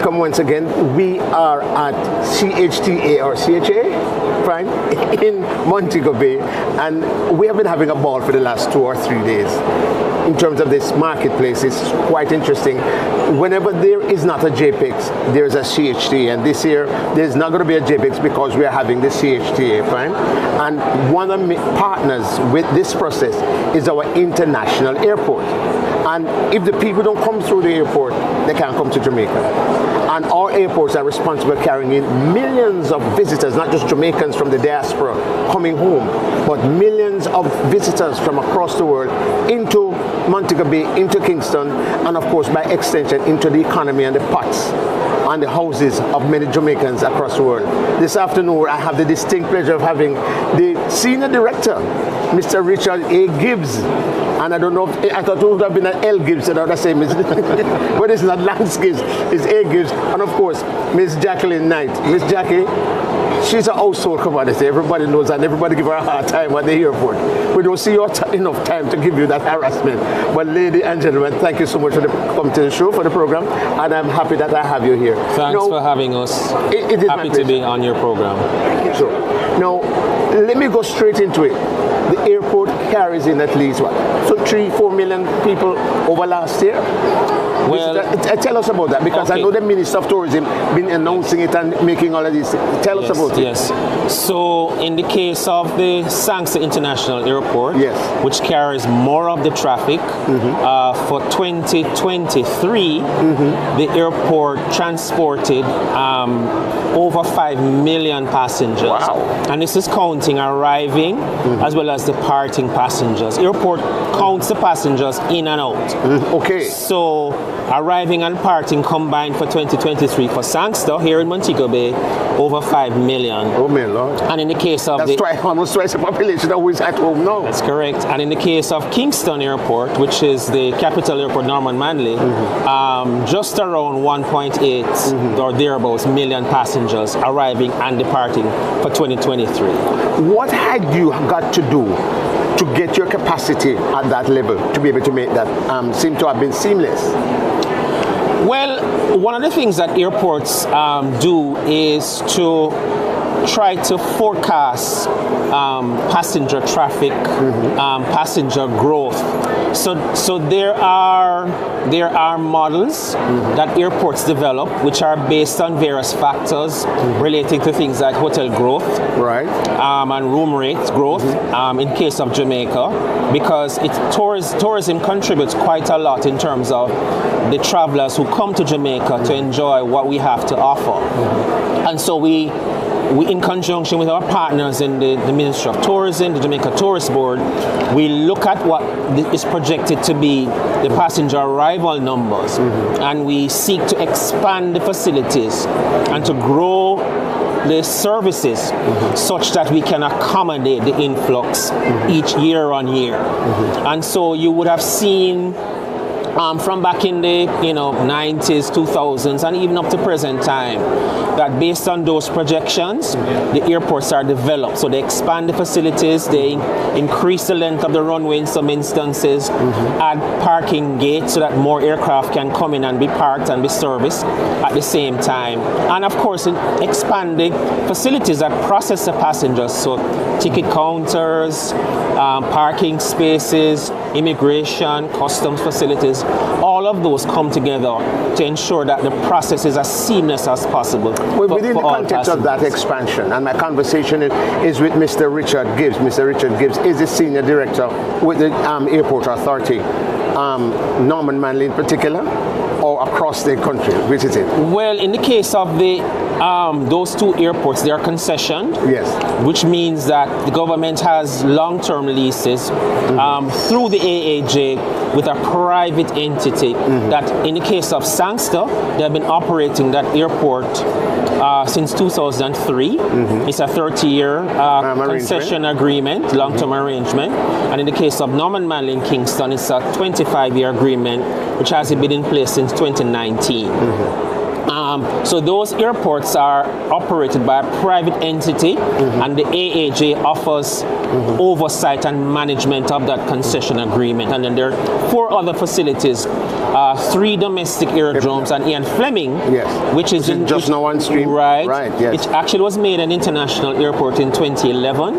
welcome once again. We are at CHTA or CHA, right, in Montego Bay, and we have been having a ball for the last 2 or 3 days. In terms of this marketplace, it's quite interesting. Whenever there is not a JACQUALYN, there's a CHTA, and this year there's not going to be a JACQUALYN because we are having the CHTA, right? And one of the partners with this process is our international airport. And if the people don't come through the airport, they can't come to Jamaica. And our airports are responsible for carrying in millions of visitors, not just Jamaicans from the diaspora coming home, but millions of visitors from across the world into Montego Bay, into Kingston, and of course by extension into the economy and the pots and the houses of many Jamaicans across the world. This afternoon I have the distinct pleasure of having the Senior Director, Mr. Richard A. Gibbs. And I don't know, I thought it would have been an L. Gibbs, and the same, but it's not Lance Gibbs, it's A. Gibbs. And of course, Miss JACQUALYN Knight. Miss Jackie, she's a household commodity. Everybody knows that, and everybody give her a hard time at the airport. We don't see enough time to give you that harassment. But ladies and gentlemen, thank you so much for coming to the show, for the program, and I'm happy that I have you here. Thanks for having us. It is happy to be on your program. Sure. Now, let me go straight into it. The airport carries in at least what? So 3-4 million people over last year? Well, tell us about that, because I know the Minister of Tourism been announcing it and making all of this. Tell us about it. Yes. So in the case of the Sangster International Airport, which carries more of the traffic, for 2023, the airport transported over 5 million passengers. Wow. And this is counting arriving as well as departing passengers. Airport counts the passengers in and out. Okay. So arriving and departing combined for 2023 for Sangster here in Montego Bay, over 5 million. Oh my Lord. And in the case of almost twice the population that was at home now. That's correct. And in the case of Kingston Airport, which is the capital airport, Norman Manley, just around 1.8 or thereabouts million passengers arriving and departing for 2023. What had you got to do to get your capacity at that level to be able to make that seem to have been seamless? Well, one of the things that airports do is to try to forecast passenger traffic, passenger growth. So there are models that airports develop, which are based on various factors relating to things like hotel growth, right, and room rate growth. In case of Jamaica, because tourism contributes quite a lot in terms of the travelers who come to Jamaica to enjoy what we have to offer, and so we in conjunction with our partners in the Ministry of Tourism, the Jamaica Tourist Board, we look at what is projected to be the passenger arrival numbers, and we seek to expand the facilities and to grow the services such that we can accommodate the influx each year on year. And so you would have seen from back in the 90s, 2000s, and even up to present time, that based on those projections, the airports are developed. So they expand the facilities, they increase the length of the runway in some instances, add parking gates so that more aircraft can come in and be parked and be serviced at the same time. And of course, expand the facilities that process the passengers, so ticket counters, parking spaces, immigration, customs facilities, all of those come together to ensure that the process is as seamless as possible. Well, within the context of that expansion, and my conversation is with Mr. Richard Gibbs. Mr. Richard Gibbs is the Senior Director with the Airport Authority, Norman Manley in particular, or across the country, which is it? Well, in the case of those two airports, they are concessioned, which means that the government has long-term leases through the AAJ with a private entity that, in the case of Sangster, they have been operating that airport since 2003. It's a 30-year concession agreement, long-term arrangement. And in the case of Norman Manley in Kingston, it's a 25-year agreement, which has been in place since 2019. So those airports are operated by a private entity, and the AAJ offers oversight and management of that concession agreement. And then there are 4 other facilities, 3 domestic aerodromes, and Ian Fleming, which is just now on stream. Right. Yes. It actually was made an international airport in 2011,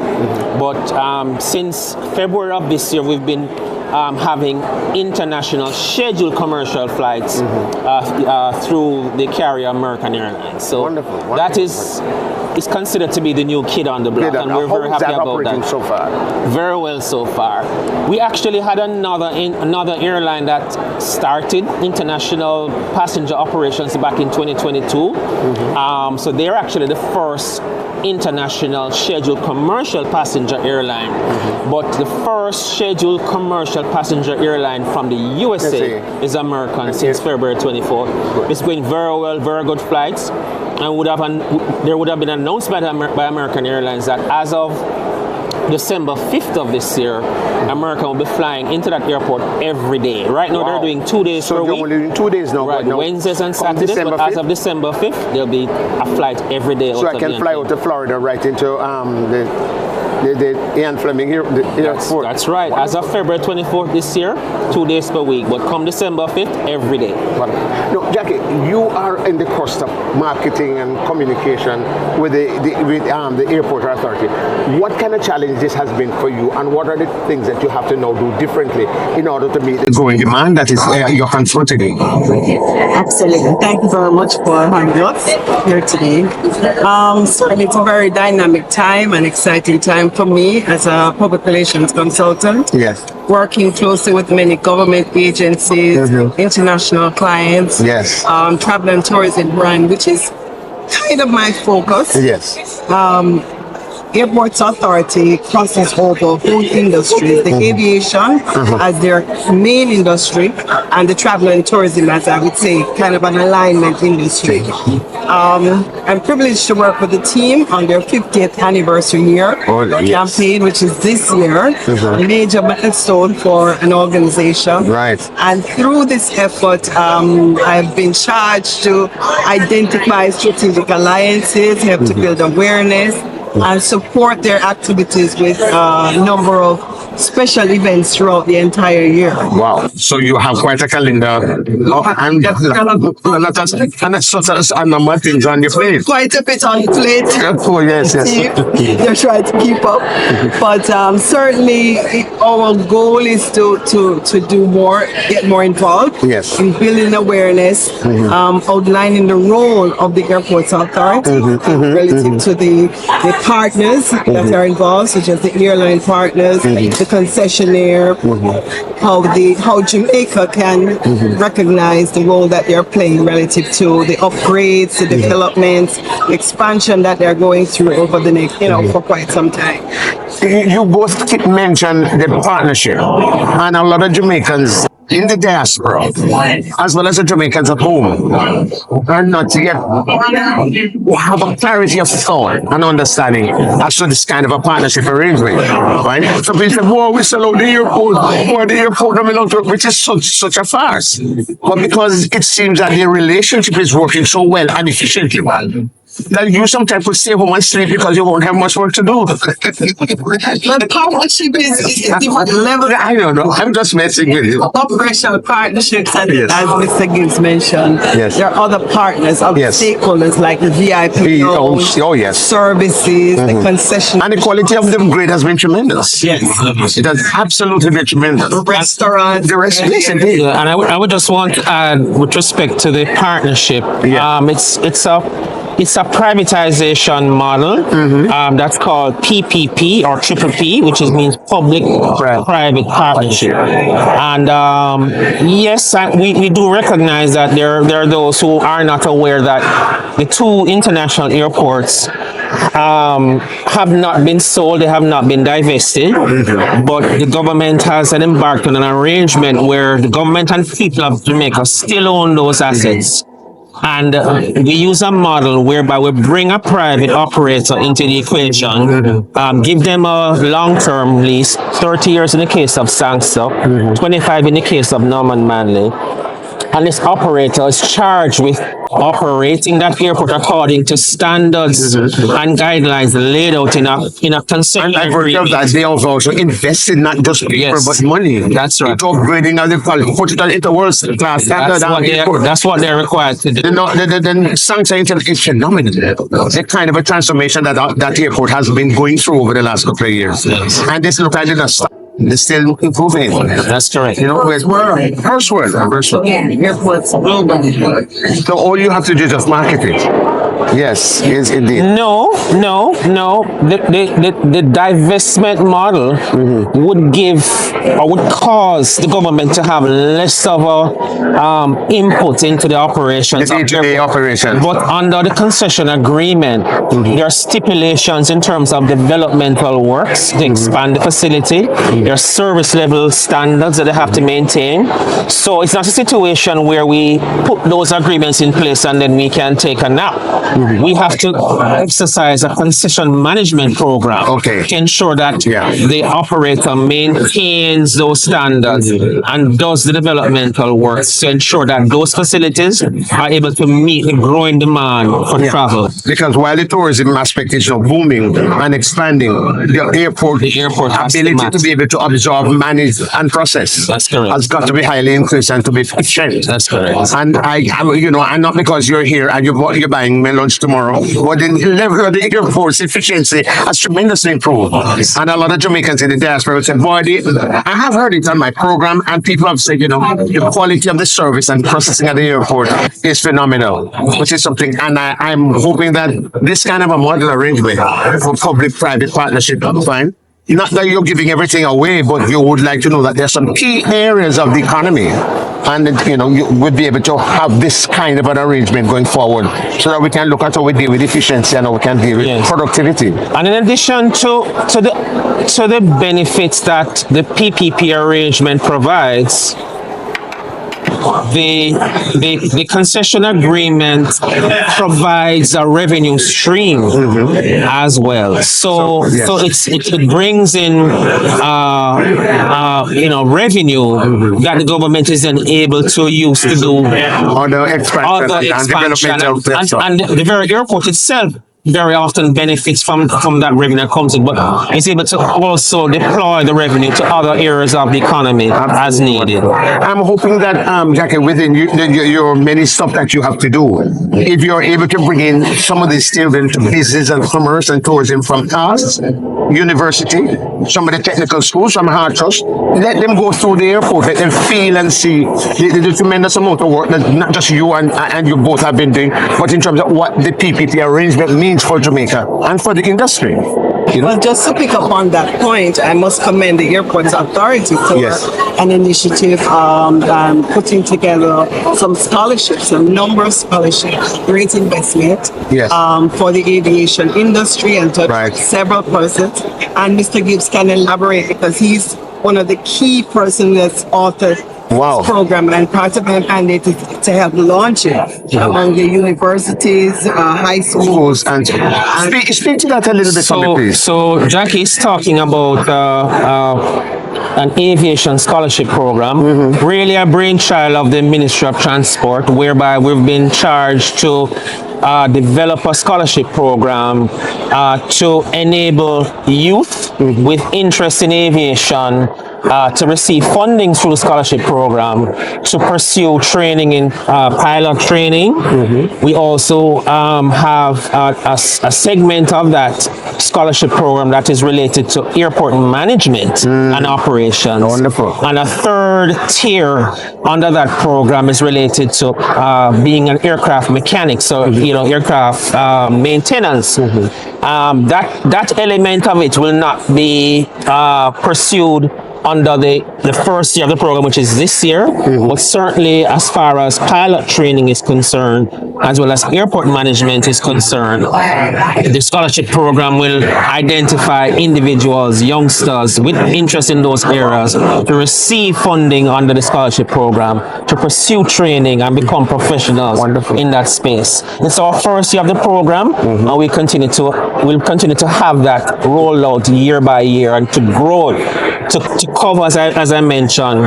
but since February of this year, we've been having international scheduled commercial flights through the carrier American Airlines. So wonderful. That is considered to be the new kid on the block, and we're very happy about that. So far? Very well so far. We actually had another airline that started international passenger operations back in 2022. So they're actually the first international scheduled commercial passenger airline, but the first scheduled commercial passenger airline from the USA is American since February 24th. It's going very well, very good flights, and there would have been announced by American Airlines that as of December 5th of this year, American will be flying into that airport every day. Right now, they're doing 2 days per week. So they're only doing 2 days now. Right, Wednesdays and Saturdays, but as of December 5th, there'll be a flight every day. So I can fly out to Florida right into the Ian Fleming here. That's right. As of February 24th this year, 2 days per week, but come December 5th, every day. No, Jackie, you are in the cost of marketing and communication with the airport authority. What kind of challenge this has been for you, and what are the things that you have to now do differently in order to meet the growing demand that is you're confronting? Absolutely. Thank you very much for having us here today. Certainly, it's a very dynamic time and exciting time for me as a public relations consultant. Yes. Working closely with many government agencies, international clients, travel and tourism brand, which is kind of my focus. Yes. Airports Authority crosses over both industries, the aviation as their main industry, and the travel and tourism as, I would say, kind of an alignment industry. I'm privileged to work with the team on their 50th anniversary year campaign, which is this year, a major milestone for an organization. Right. And through this effort, I've been charged to identify strategic alliances, help to build awareness, and support their activities with a number of special events throughout the entire year. Wow. So you have quite a calendar and a number of things on your plate. Quite a bit on the plate. Oh, yes. They're trying to keep up. But certainly our goal is to do more, get more involved in building awareness, outlining the role of the Airports Authority relative to the partners that are involved, such as the airline partners, the concessionaire, how Jamaica can recognize the role that they're playing relative to the upgrades, the developments, expansion that they're going through over the next, for quite some time. You both mentioned the partnership, and a lot of Jamaicans in the diaspora, as well as the Jamaicans at home, are not yet have a clarity of thought and understanding as to this kind of a partnership arrangement, right? So people say, "Whoa, we sell out the airport, or the airport coming out," which is such a farce. But because it seems that the relationship is working so well and efficiently that you sometimes will stay home and sleep because you won't have much work to do. The partnership is different level. I don't know. I'm just messing with you. Operational partnerships, and as Mr. Gibbs mentioned, there are other partners, other stakeholders like the VIP services, the concession. And the quality of the grade has been tremendous. Yes. It has absolutely been tremendous. Restaurants. The restaurants, indeed. And I would just want to add, with respect to the partnership, it's a privatization model that's called PPP or Triple P, which means public-private partnership. And yes, we do recognize that there are those who are not aware that the 2 international airports have not been sold, they have not been divested, but the government has embarked on an arrangement where the government and people of Jamaica still own those assets. And we use a model whereby we bring a private operator into the equation, give them a long-term lease, 30 years in the case of Sangster, 25 in the case of Norman Manley, And this operator is charged with operating that airport according to standards and guidelines laid out in a concession And agreement. that they have also invested not just paper but money. That's right. Into upgrading of the quality, put it into world class standard. That's what they're required to do. The sanction is phenomenal. The kind of a transformation that airport has been going through over the last couple of years. And this look like it's still improving. That's correct. You know, first word. Airports globally. So all you have to do is just market it. Yes, indeed. No. The divestment model would give or would cause the government to have less of a input into the operations. The day-to-day operation. But under the concession agreement, there are stipulations in terms of developmental works to expand the facility. There are service level standards that they have to maintain. So it's not a situation where we put those agreements in place and then we can take a nap. We have to exercise a concession management program to ensure that the operator maintains those standards and does the developmental works to ensure that those facilities are able to meet the growing demand for travel. Because while the tourism aspect is booming and expanding, the airport ability to be able to absorb, manage, and process has got to be highly increased and to be efficient. That's correct. And and not because you're here and you're buying me lunch tomorrow, but the level of the airport's efficiency has tremendously improved. And a lot of Jamaicans in the diaspora said, boy, I have heard it on my program, and people have said, the quality of the service and processing at the airport is phenomenal, which is something, and I'm hoping that this kind of a model arrangement for public-private partnership, fine. Not that you're giving everything away, but you would like to know that there's some key areas of the economy, and you would be able to have this kind of an arrangement going forward, so that we can look at how we deal with efficiency and how we can deal with productivity. And in addition to the benefits that the PPP arrangement provides, the concession agreement provides a revenue stream as well. So it brings in revenue that the government is then able to use to do other expansion and the very airport itself very often benefits from that revenue that comes in, but is able to also deploy the revenue to other areas of the economy as needed. I'm hoping that, Jackie, within your many stuff that you have to do, if you're able to bring in some of these students to business and commerce and tourism from CAS, university, some of the technical schools, from Hard Trust, let them go through the airport, let them feel and see the tremendous amount of work that not just you and you both have been doing, but in terms of what the PPP arrangement means for Jamaica and for the industry. Well, just to pick up on that point, I must commend the airport's authority for an initiative putting together some scholarships, a number of scholarships, great investment for the aviation industry and to several persons. And Mr. Gibbs can elaborate because he's one of the key persons that's authored this program, and part of my mandate is to help launch it among the universities, high schools. And speak to that a little bit for me, please. So Jackie is talking about an aviation scholarship program, really a brainchild of the Ministry of Transport, whereby we've been charged to develop a scholarship program to enable youth with interest in aviation to receive funding through the scholarship program to pursue training in pilot training. We also have a segment of that scholarship program that is related to airport management and operations. Wonderful. And a third tier under that program is related to being an aircraft mechanic, so aircraft maintenance. That element of it will not be pursued under the first year of the program, which is this year, but certainly as far as pilot training is concerned, as well as airport management is concerned, the scholarship program will identify individuals, youngsters with interest in those areas to receive funding under the scholarship program to pursue training and become professionals in that space. It's our first year of the program, and we'll continue to have that rolled out year by year and to grow to cover, as I mentioned,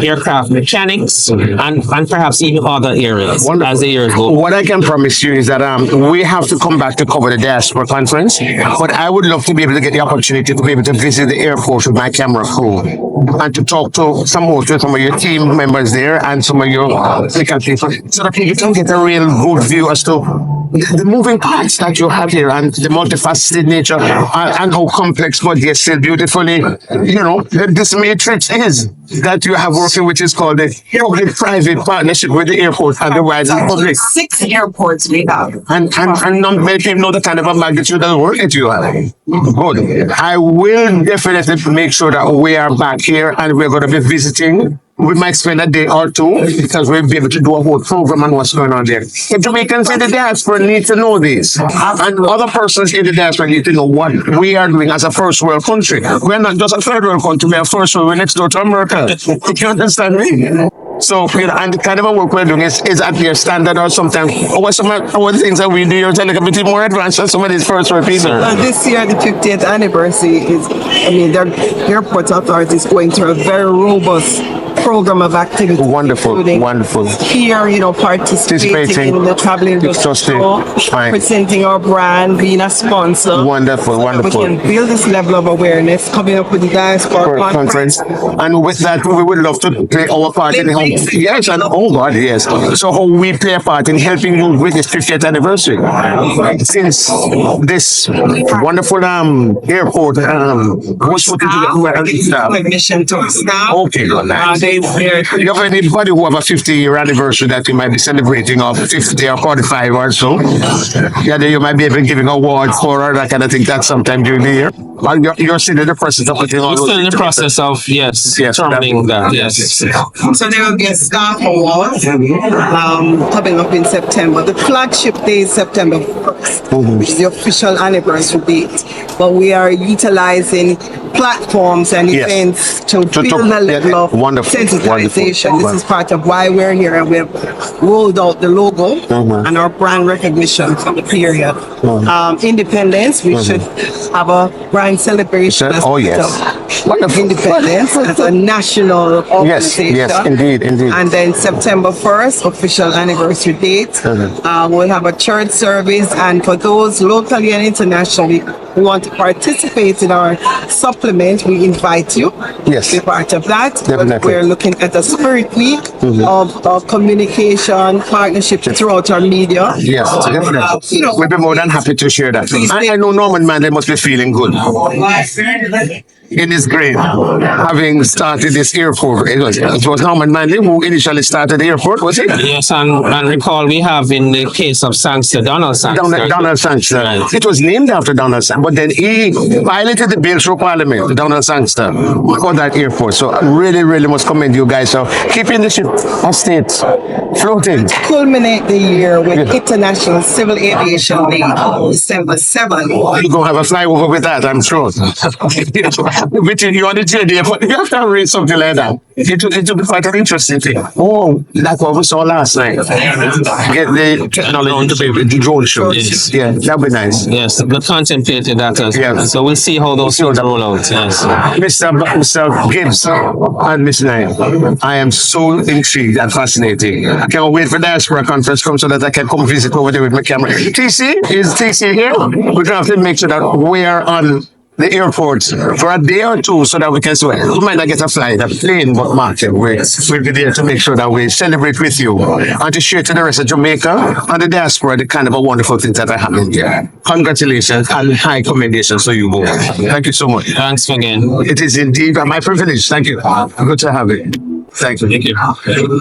aircraft mechanics and perhaps even other areas. Wonderful. As the years go. What I can promise you is that we have to come back to cover the diaspora conference, but I would love to be able to get the opportunity to be able to visit the airport with my camera crew and to talk to some of your team members there and some of your technical people, so that people can get a real good view as to the moving parts that you have here and the multifaceted nature and how complex, but yet still beautifully, this matrix is that you have working, which is called the public-private partnership with the airport and the wider public. 6 airports we have. And not many people know the kind of a magnitude of the work that you have. Good. I will definitely make sure that we are back here and we're going to be visiting. We might spend a day or two because we'll be able to do a whole program on what's going on there. The Jamaicans in the diaspora need to know this. And other persons in the diaspora need to know what we are doing as a first world country. We're not just a third world country, we're a first world, we're next door to America. You understand me? So, and the kind of work we're doing is at their standard or sometimes. What some of the things that we do here are a bit more advanced than some of these first world people. This year, the 50th anniversary the airport authority is going through a very robust program of activity. Wonderful. Here, participating in the traveling show, presenting our brand, being a sponsor. Wonderful. We can build this level of awareness, coming up with the diaspora conference. And with that, we would love to play our part in how. Yes, and yes. So how we play a part in helping you with this 50th anniversary. Since this wonderful airport was put into mission to us now. Okay, you have anybody who have a 50-year anniversary that you might be celebrating, or 50 or 45 or so? Yeah, you might be even giving awards for or that kind of thing. That sometime during the year. You're still in the process of putting all those. Still in the process of determining that. Yes. So there will be a staff award coming up in September. The flagship day is September 1st, which is the official anniversary date. But we are utilizing platforms and events to build a level of sensitization. This is part of why we're here, and we've rolled out the logo and our brand recognition for the period. Independence, we should have a brand celebration. Wonderful. Independence as a national organization. Yes, indeed. And then September 1st, official anniversary date. We'll have a church service, and for those locally and internationally who want to participate in our supplement, we invite you to be part of that. Definitely. We're looking at a spirit week of communication, partnership throughout our media. Yes, definitely. We'll be more than happy to share that. I know Norman Manley must be feeling good in his grave, having started this airport. It was Norman Manley who initially started the airport, was it? Yes, and recall we have in the case of Sangster, Donald Sangster. Donald Sangster. Right. It was named after Donald Sangster, but then he piloted the bill through Parliament, Donald Sangster, for that airport. So I really must commend you guys for keeping the ship of state floating. Culminate the year with International Civil Aviation Day, December 7th. You're going to have a flyover with that, I'm sure. Between you and the JD, but you have to arrange something like that. It will be quite an interesting thing. Oh, like what we saw last night. Get the technology to be the drone show. Yes. Yeah, that'd be nice. Yes, we contemplated that as well. So we'll see how those things roll out. Yes. Mr. Gibbs and Miss Nye, I am so intrigued and fascinated. I can't wait for the diaspora conference come so that I can come visit over there with my camera. TC, is TC here? We're going to have to make sure that we are on the airport for a day or two so that we can see. We might not get a flight, a plane, but Martin, we'll be there to make sure that we celebrate with you and to share to the rest of Jamaica and the diaspora the kind of a wonderful things that are happening here. Congratulations and high commendations to you both. Thank you so much. Thanks again. It is indeed my privilege. Thank you. Good to have you. Thank you. Thank you.